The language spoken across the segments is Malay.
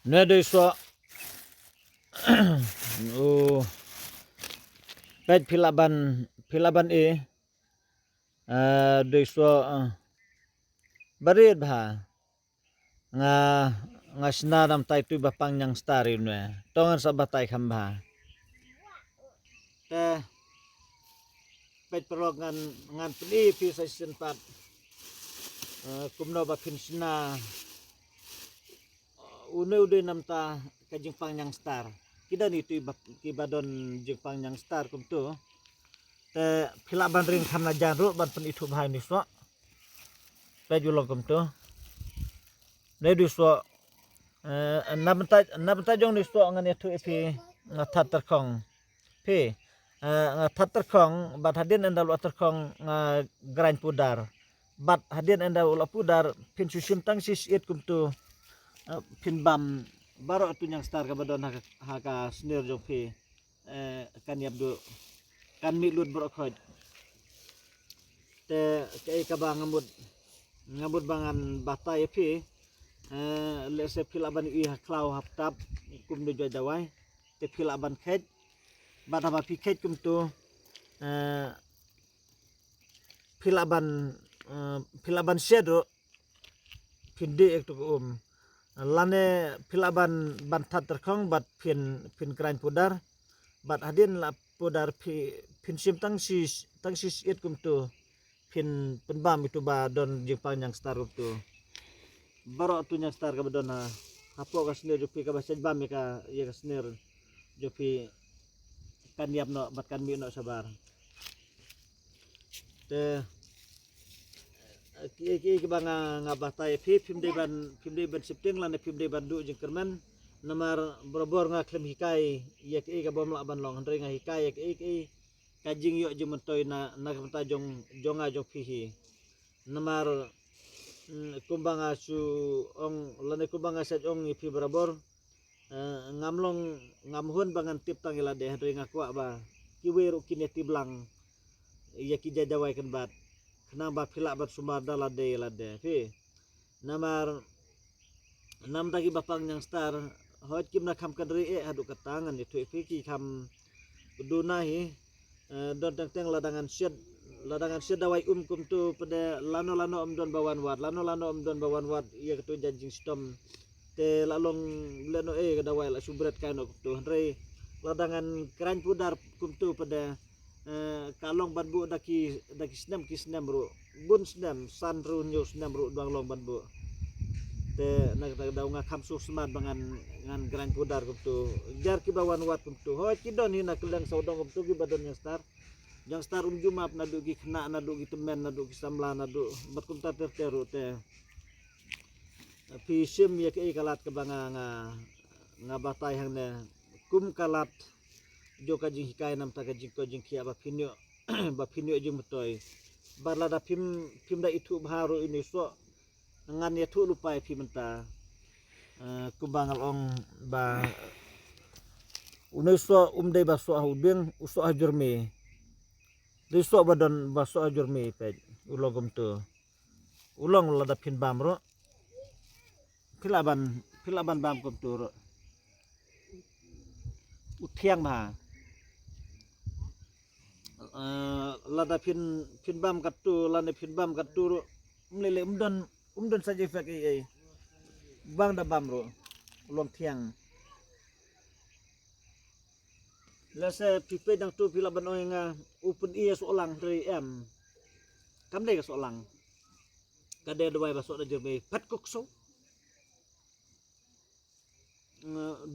Ne de so oh pet pilaban de so barit bha nga nga snadam tai tu bapang yang stari ne tongan sa batai khamba te pet perok ngan pli pi sa senpat kumno ba pinsna ude namta ka jingpang yang star kida ni tu kibadon jingpang yang star kum tu te pilaban ring khamna jan ro ban pen itu bhai ni so pe julong kum tu ne du so nabta jong ni so ngan etu epi thatar terkong pe thatar khong bat hadin endal water khong grain pudar bat hadin endal ula pudar pin susim tang sis it kum tu pin bam baro tu yang star ka badon ha ka snir jong pe kan yab du kan mi lut bro khoj te ke ka ba ngamut bangan batai pe le se pilaban i ha klau haptap kum du jawai te pilaban khet bata ba piket kum tu pilaban sedo pindi ek tu lane pilaban bantat terkong bat pin krain pudar bat hadin la pudar pin sim tang sis it kum tu pin penbam itu ba don jingpang yang star tu baro tu yang star ka badon ha hapo ka snir jupi ka basaj bam ka ya ka snir jupi kan yap no bat kan mi no sabar te ki banga ngabatai phim de ban sipting lan phim de ban du jeng kerman namar borobor nga klem hikai ya ki ka bom la ban long andre nga hikai ya ki ka jing yo jeng mentoy na kamta jonga jong phihi namar kumbanga su ong lan kumbanga sa ong phi borobor ngamlong ngamhun bangan tip tangila de andre nga kwa ba ki weru kineti blang ya ki jajawai kan bat kenang ba phila bat sumar lade phi namar nam tagi bapang yang star hoj kim na kham kadri hadu katangan itu phi ki kham duna hi don teng ladangan syed dawai kum tu pada lano don bawan wat ia ketu janjing stom te lalong leno dawai la subret kaino tu andre ladangan kran pudar kum tu pada kalong banbu daki snam ru bun snam san ru nyu snam ru dang long banbu te nak daw nga khamsu smart bangan ngan gran pudar kum tu jar ki bawan wat kum tu ho ki don hina kelang saudong kum tu ki badon yang star jumap na du gi khna na du gi temen na du gi samla na du bat kum ta teru te pi sim ya ki kalat ke banga nga batai hang ne kum kalat jo ka jing hikai nam ta ka jing ko jing khia ba phinyo jing mutoi barla da phim da itu bharu ini so ngan ya thu lupai phim ta kubangal ong ba uneso umde ba so hudeng uso ajurme de so badon ba so ajurme pe ulogum tu ulong la da phin bam ro philaban bam kum tu ro uthiang ba lada phin bam katu lane phin bam katu mlele umdon saja fak ai bang da bam ro long thiang lase pipe dang tu pila ban oinga upun iya solang dari em kam de ka solang kade dawai basok da jerbe pat kokso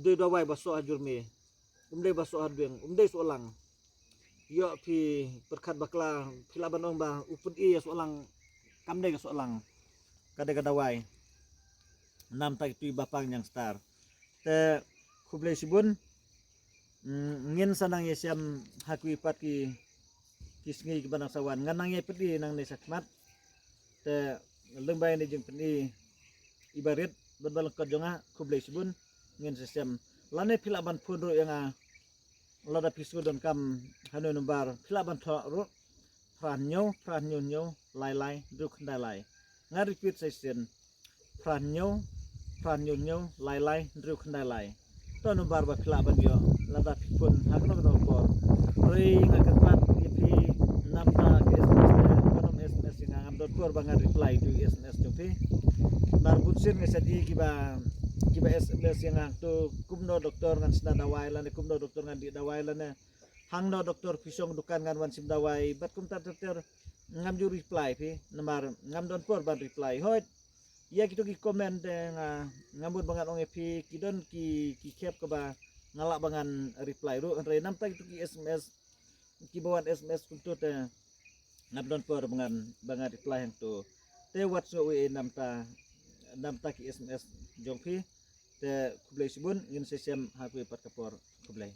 de dawai basok ajurme umde basok hadbeng umde solang yo pi perkat bakla pila ban ong ba upun iya solang kam de ka solang kade ka dawai nam tak tu bapang yang star te khuble sibun ngin sanang yesiam hakui pat ki kisngi ki banang sawan nganang ye pedi nang ne sakmat te lembay ni jeng peni ibarit berbal ka jonga khuble sibun ngin sesiam lane phila ban phudro yang lada pisu don kam hanu numbar phila ban tho ro pran nyo lai du khandai lai nga repeat session pran nyo pran nyunyo lai ndru khandai lai to no bar ba phila ban yo lada phipun hakno no por re ngakatlat ipi namta SMS konom SMS ngam dot por bangan reply to SMS to nar butsin ngesadi kiba SMS yang to kumno doktor ngan sna dawai lan kumno doktor ngan di dawai lan hangno doktor pisong dukan ngan wan sim dawai bat kum ta doktor ngam ju reply pi namar ngam don por ban reply hot ya gitu ki komen ngambut bangan ong epi kidon ki cap ke ba ngalak bangan reply ru re namta gitu ki SMS ki bawan SMS untuk ngam don por bangan reply yang tu te whatsapp we namta ki SMS jongpi te kublai sibun ngin sesiam hapu pat kapor kublai